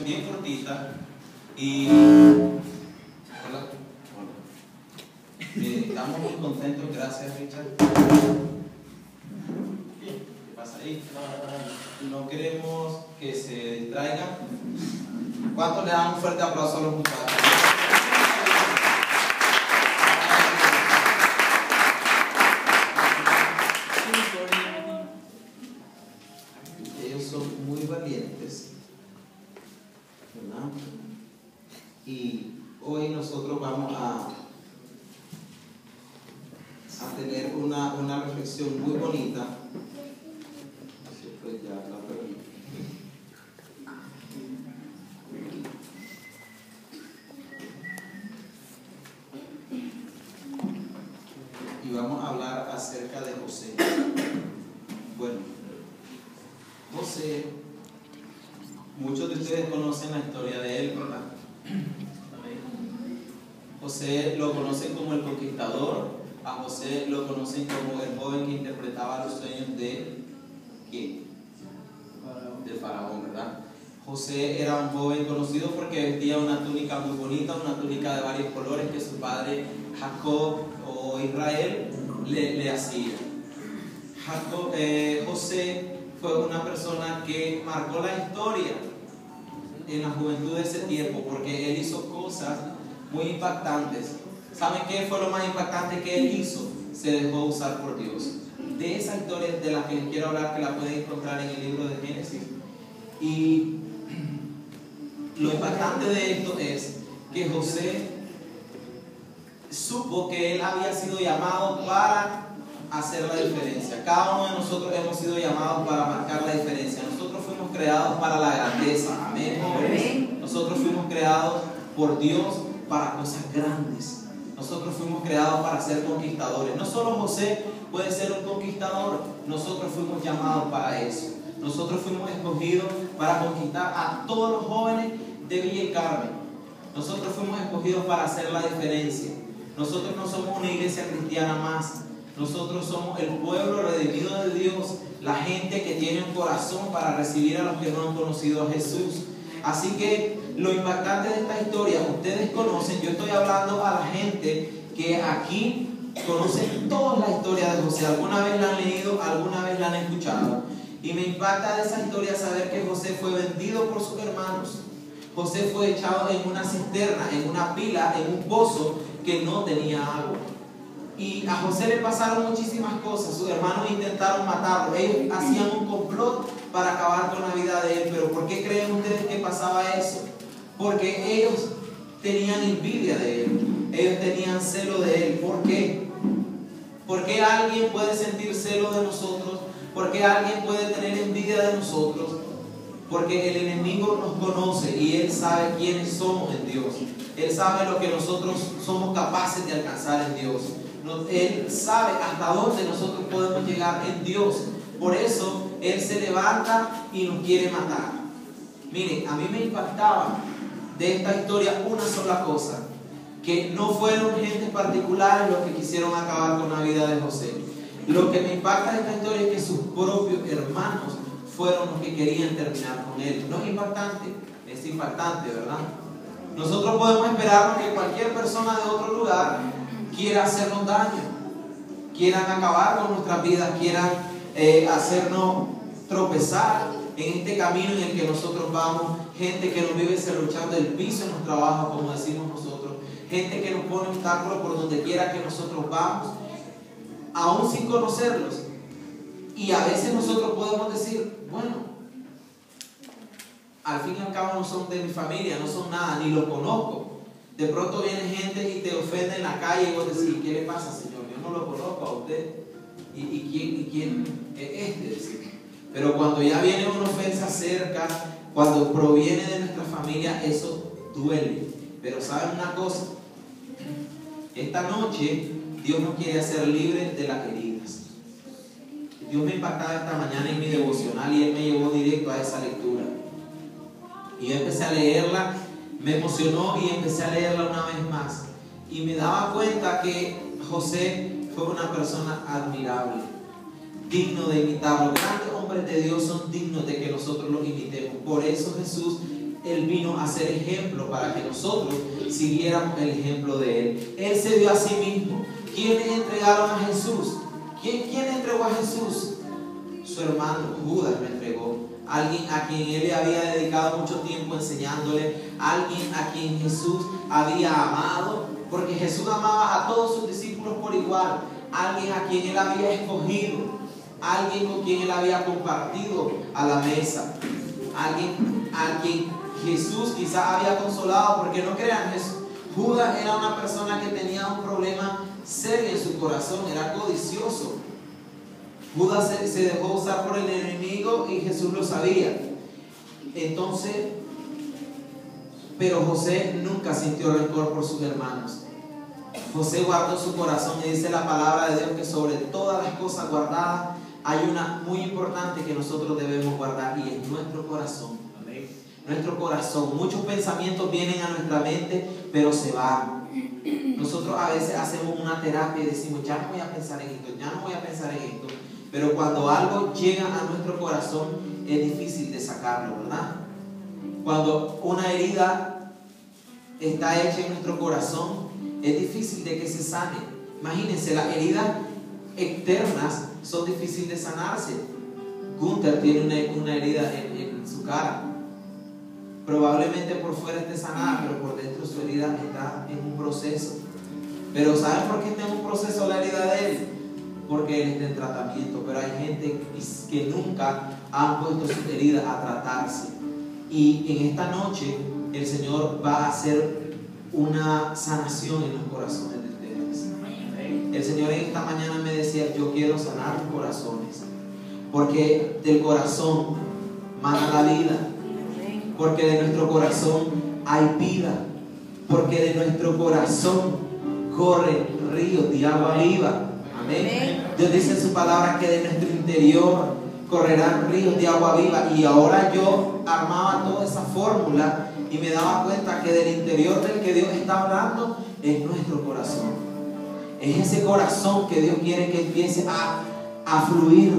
bien cortita. Y hola. Estamos muy contentos, gracias Richard. ¿Qué pasa ahí? No queremos que se distraigan. ¿Cuántos le dan un fuerte aplauso a los muchachos? Ellos son muy valientes, ¿verdad? Y hoy nosotros vamos a tener una reflexión muy bonita. Pues ya la perdí. Y vamos a hablar acerca de José. Bueno, José, muchos de ustedes conocen la historia de él, ¿verdad? José lo conocen como el conquistador. A José lo conocen como el joven que interpretaba los sueños de ¿quién? De Faraón, ¿verdad? José era un joven conocido porque vestía una túnica muy bonita, una túnica de varios colores que su padre Jacob o Israel le hacía. José fue una persona que marcó la historia en la juventud de ese tiempo porque él hizo cosas muy impactantes. ¿Saben qué fue lo más impactante que él hizo? Se dejó usar por Dios. De esa historia de la que les quiero hablar, que la pueden encontrar en el libro de Génesis. Y lo impactante de esto es que José supo que él había sido llamado para hacer la diferencia. Cada uno de nosotros hemos sido llamados para marcar la diferencia. Nosotros fuimos creados para la grandeza. Amén, jóvenes. Nosotros fuimos creados por Dios para cosas grandes. Nosotros fuimos creados para ser conquistadores. No solo José puede ser un conquistador, nosotros fuimos llamados para eso. Nosotros fuimos escogidos para conquistar a todos los jóvenes de Villa El Carmen. Nosotros fuimos escogidos para hacer la diferencia. Nosotros no somos una iglesia cristiana más. Nosotros somos el pueblo redimido de Dios, la gente que tiene un corazón para recibir a los que no han conocido a Jesús. Así que lo impactante de esta historia, ustedes conocen, yo estoy hablando a la gente que aquí conocen toda la historia de José. Alguna vez la han leído, alguna vez la han escuchado. Y me impacta de esa historia saber que José fue vendido por sus hermanos. José fue echado en una cisterna, en una pila, en un pozo que no tenía agua. Y a José le pasaron muchísimas cosas. Sus hermanos intentaron matarlo. Ellos hacían un complot para acabar con la vida de él. Pero ¿por qué creen ustedes que pasaba eso? Porque ellos tenían envidia de él. Ellos tenían celo de él. ¿Por qué? ¿Por qué alguien puede sentir celo de nosotros? ¿Por qué alguien puede tener envidia de nosotros? Porque el enemigo nos conoce y él sabe quiénes somos en Dios. Él sabe lo que nosotros somos capaces de alcanzar en Dios. Él sabe hasta dónde nosotros podemos llegar en Dios. Por eso Él se levanta y nos quiere matar. Miren, a mí me impactaba de esta historia una sola cosa: que no fueron gentes particulares los que quisieron acabar con la vida de José. Lo que me impacta de esta historia es que sus propios hermanos fueron los que querían terminar con él. ¿No es impactante? Es impactante, ¿verdad? Nosotros podemos esperar que cualquier persona de otro lugar quiera hacernos daño, quieran acabar con nuestras vidas, quieran hacernos tropezar en este camino en el que nosotros vamos. Gente que nos vive luchando el piso en los trabajos, como decimos nosotros. Gente que nos pone obstáculos por donde quiera que nosotros vamos, aún sin conocerlos. Y a veces nosotros podemos decir, bueno, al fin y al cabo no son de mi familia, no son nada, ni los conozco. De pronto viene gente y te ofende en la calle y vos decís, ¿qué le pasa, Señor? Yo no lo conozco a usted. ¿Y quién es este? Decir. Pero cuando ya viene una ofensa cerca, cuando proviene de nuestra familia, eso duele. Pero ¿saben una cosa? Esta noche Dios nos quiere hacer libres de las heridas. Dios me impactaba esta mañana en mi devocional y Él me llevó directo a esa lectura. Y yo empecé a leerla, me emocionó y empecé a leerla una vez más. Y me daba cuenta que José fue una persona admirable, digno de imitar. Los grandes hombres de Dios son dignos de que nosotros los imitemos. Por eso Jesús Él vino a ser ejemplo para que nosotros siguiéramos el ejemplo de Él. Él se dio a sí mismo. ¿Quiénes entregaron a Jesús? ¿Quién entregó a Jesús? Su hermano Judas lo entregó. Alguien a quien Él le había dedicado mucho tiempo enseñándole. Alguien a quien Jesús había amado. Porque Jesús amaba a todos sus discípulos por igual. Alguien a quien Él había escogido. Alguien con quien Él había compartido a la mesa. Alguien a quien Jesús quizás había consolado. Porque no crean, Judas era una persona que tenía un problema serio en su corazón. Era codicioso. Judas se dejó usar por el enemigo y Jesús lo sabía. Entonces, pero José nunca sintió rencor por sus hermanos. José guardó su corazón y dice la palabra de Dios que sobre todas las cosas guardadas hay una muy importante que nosotros debemos guardar y es nuestro corazón. Amén. Nuestro corazón. Muchos pensamientos vienen a nuestra mente, pero se van. Nosotros a veces hacemos una terapia y decimos, ya no voy a pensar en esto, ya no voy a pensar en esto. Pero cuando algo llega a nuestro corazón es difícil de sacarlo, ¿verdad? Cuando una herida está hecha en nuestro corazón es difícil de que se sane. Imagínense, las heridas externas son difíciles de sanarse. Gunther tiene una herida en su cara. Probablemente por fuera esté sanada, pero por dentro su herida está en un proceso. Pero ¿saben por qué está en un proceso la herida de él? Porque él está en tratamiento. Pero hay gente que nunca han puesto sus heridas a tratarse. Y en esta noche el Señor va a hacer una sanación en los corazones de ustedes. El Señor en esta mañana me decía, yo quiero sanar los corazones. Porque del corazón mana la vida. Porque de nuestro corazón hay vida. Porque de nuestro corazón corren ríos de agua viva. Amén. Dios dice en su palabra que de nuestro interior correrán ríos de agua viva. Y ahora yo armaba toda esa fórmula y me daba cuenta que del interior del que Dios está hablando es nuestro corazón. Es ese corazón que Dios quiere que empiece a fluir,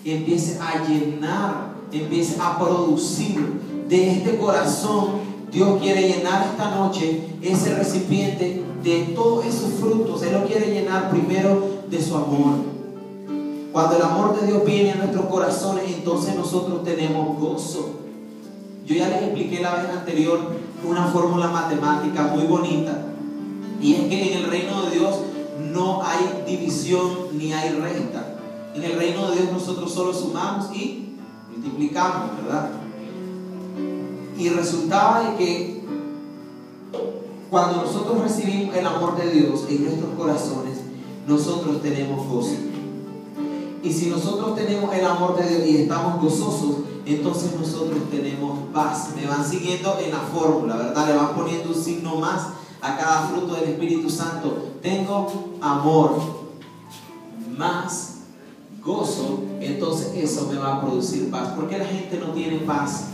empiece a llenar, empiece a producir. De este corazón Dios quiere llenar esta noche ese recipiente de todos esos frutos. Él lo quiere llenar primero de su amor. Cuando el amor de Dios viene a nuestros corazones, entonces nosotros tenemos gozo. Yo ya les expliqué la vez anterior una fórmula matemática muy bonita. Y es que en el reino de Dios no hay división ni hay resta. En el reino de Dios nosotros solo sumamos y multiplicamos, ¿verdad? Y resultaba de que cuando nosotros recibimos el amor de Dios en nuestros corazones, nosotros tenemos gozo. Y si nosotros tenemos el amor de Dios y estamos gozosos, entonces nosotros tenemos paz. Me van siguiendo en la fórmula, ¿verdad? Le van poniendo un signo más a cada fruto del Espíritu Santo. Tengo amor más gozo, entonces eso me va a producir paz. ¿Por qué la gente no tiene paz?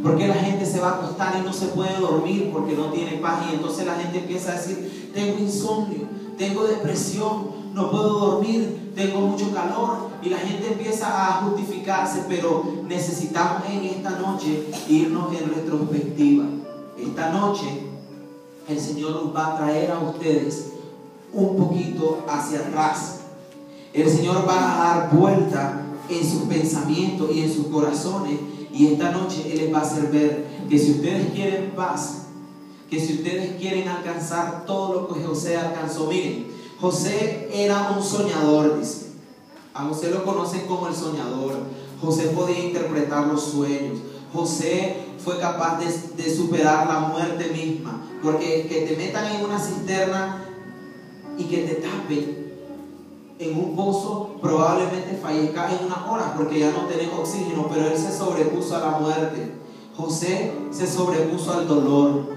¿Por qué la gente se va a acostar y no se puede dormir? Porque no tiene paz. Y entonces la gente empieza a decir, tengo insomnio, tengo depresión, no puedo dormir, tengo mucho calor. Y la gente empieza a justificarse. Pero necesitamos en esta noche irnos en retrospectiva. Esta noche el Señor nos va a traer a ustedes un poquito hacia atrás. El Señor va a dar vuelta en sus pensamientos y en sus corazones. Y esta noche Él les va a hacer ver que si ustedes quieren paz, que si ustedes quieren alcanzar todo lo que José alcanzó. Miren, José era un soñador, dice. A José lo conocen como el soñador. José podía interpretar los sueños. José fue capaz de superar la muerte misma. Porque que te metan en una cisterna y que te tapen en un pozo, probablemente fallezca en unas horas porque ya no tenés oxígeno. Pero él se sobrepuso a la muerte. José se sobrepuso al dolor.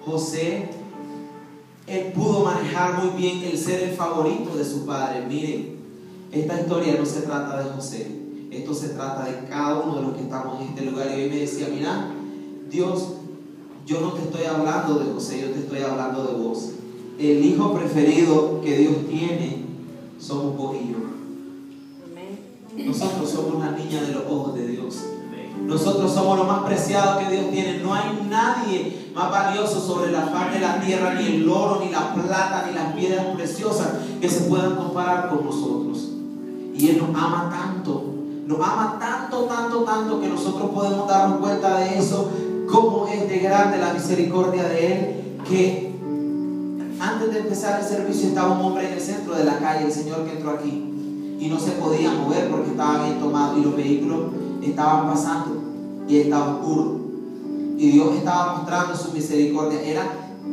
José, él pudo manejar muy bien el ser el favorito de su padre. Miren, esta historia no se trata de José, esto se trata de cada uno de los que estamos en este lugar. Y hoy me decía, mira, Dios, yo no te estoy hablando de José, yo te estoy hablando de vos. El hijo preferido que Dios tiene somos vos y yo. Nosotros somos la niña de los ojos de Dios. Nosotros somos lo más preciado que Dios tiene. No hay nadie más valioso sobre la faz de la tierra, ni el oro, ni la plata, ni las piedras preciosas que se puedan comparar con nosotros. Y Él nos ama tanto. Nos ama tanto, tanto, tanto que nosotros podemos darnos cuenta de eso, cómo es de grande la misericordia de Él, que antes de empezar el servicio estaba un hombre en el centro de la calle, el Señor que entró aquí, y no se podía mover porque estaba bien tomado y los vehículos estaban pasando y estaba oscuro. Y Dios estaba mostrando su misericordia. Era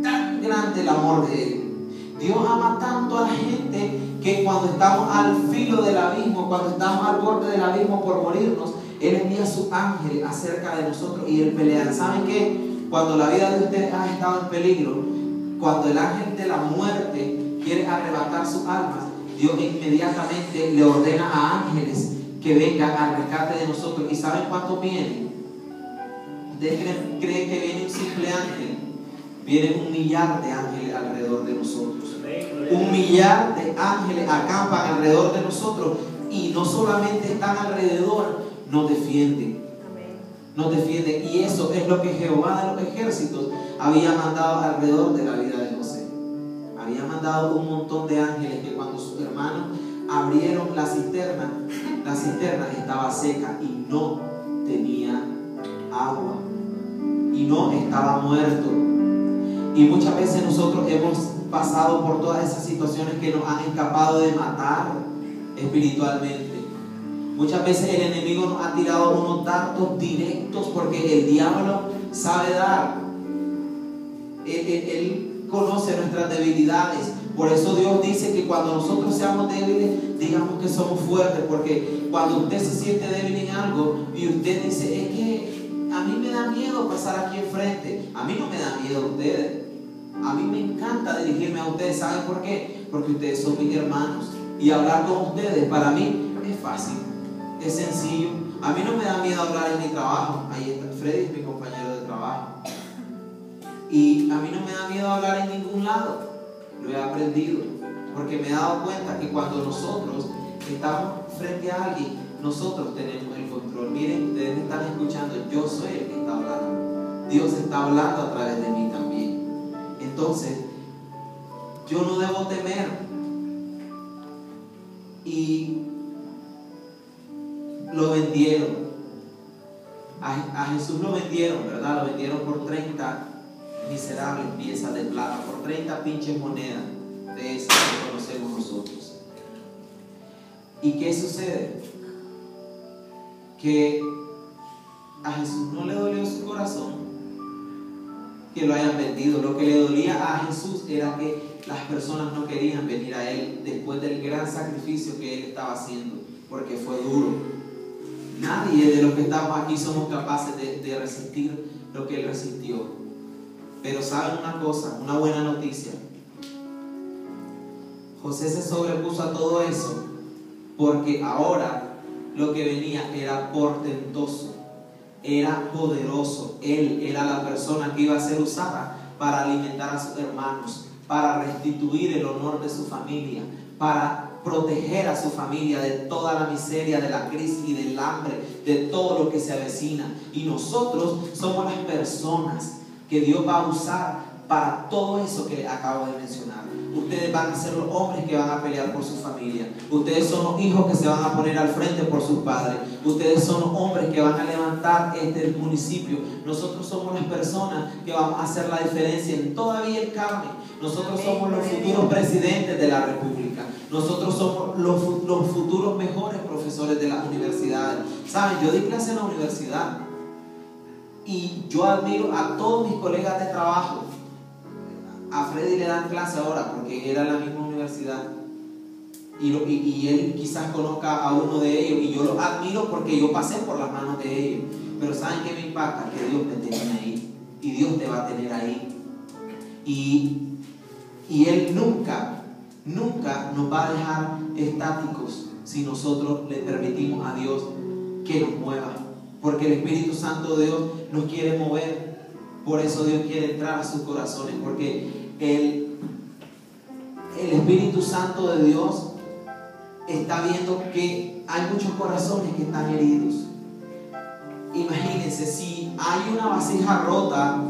tan grande el amor de Él. Dios ama tanto a la gente que cuando estamos al filo del abismo, cuando estamos al borde del abismo por morirnos, Él envía a su ángel acerca de nosotros y Él pelea. ¿Saben qué? Cuando la vida de ustedes ha estado en peligro, cuando el ángel de la muerte quiere arrebatar sus almas, Dios inmediatamente le ordena a ángeles que vengan al rescate de nosotros. ¿Y saben cuántos vienen? ¿Ustedes creen que viene un simple ángel? Vienen 1 millar de ángeles alrededor de nosotros. 1 millar de ángeles acampan alrededor de nosotros y no solamente están alrededor, nos defienden. Nos defienden. Y eso es lo que Jehová de los ejércitos había mandado alrededor de la vida de José. Había mandado un montón de ángeles que cuando sus hermanos abrieron la cisterna estaba seca y no tenía agua y no estaba muerto. Y muchas veces nosotros hemos pasado por todas esas situaciones que nos han escapado de matar espiritualmente. Muchas veces el enemigo nos ha tirado unos dardos directos porque el diablo sabe dar. Él conoce nuestras debilidades. Por eso Dios dice que cuando nosotros seamos débiles, digamos que somos fuertes. Porque cuando usted se siente débil en algo y usted dice, es que a mí me da miedo pasar aquí enfrente. A mí no me da miedo a ustedes. A mí me encanta dirigirme a ustedes. ¿Saben por qué? Porque ustedes son mis hermanos. Y hablar con ustedes para mí es fácil, es sencillo. A mí no me da miedo hablar en mi trabajo. Ahí está Freddy, es mi compañero de trabajo. Y a mí no me da miedo hablar en ningún lado. Lo he aprendido. Porque me he dado cuenta que cuando nosotros estamos frente a alguien, nosotros tenemos el control. Miren, ustedes me están escuchando. Yo soy el que está hablando. Dios está hablando a través de mí también. Entonces, yo no debo temer. Y lo vendieron. A Jesús lo vendieron, ¿verdad? Lo vendieron por 30 miserables piezas de plata, por 30 pinches monedas de esas que conocemos nosotros. ¿Y qué sucede? Que a Jesús no le dolió su corazón que lo hayan vendido. Lo que le dolía a Jesús era que las personas no querían venir a Él después del gran sacrificio que Él estaba haciendo, porque fue duro. Nadie de los que estamos aquí somos capaces de resistir lo que Él resistió. Pero saben una cosa, una buena noticia. José se sobrepuso a todo eso porque ahora lo que venía era portentoso, era poderoso. Él era la persona que iba a ser usada para alimentar a sus hermanos, para restituir el honor de su familia, para proteger a su familia de toda la miseria, de la crisis y del hambre, de todo lo que se avecina. Y nosotros somos las personas que Dios va a usar para todo eso que les acabo de mencionar. Ustedes van a ser los hombres que van a pelear por su familia. Ustedes son los hijos que se van a poner al frente por sus padres. Ustedes son los hombres que van a levantar este municipio. Nosotros somos las personas que vamos a hacer la diferencia en toda Villa del Carmen. Nosotros somos los futuros presidentes de la República. Nosotros somos los futuros mejores profesores de las universidades. ¿Saben? Yo di clase en la universidad y yo admiro a todos mis colegas de trabajo. A Freddy le dan clase ahora porque era la misma universidad y él quizás conozca a uno de ellos y yo lo admiro porque yo pasé por las manos de ellos. Pero ¿saben qué me impacta? Que Dios me tiene ahí y Dios te va a tener ahí y Él nunca nos va a dejar estáticos si nosotros le permitimos a Dios que nos mueva, porque el Espíritu Santo de Dios nos quiere mover. Por eso Dios quiere entrar a sus corazones, porque el Espíritu Santo de Dios está viendo que hay muchos corazones que están heridos. Y imagínense, si hay una vasija rota,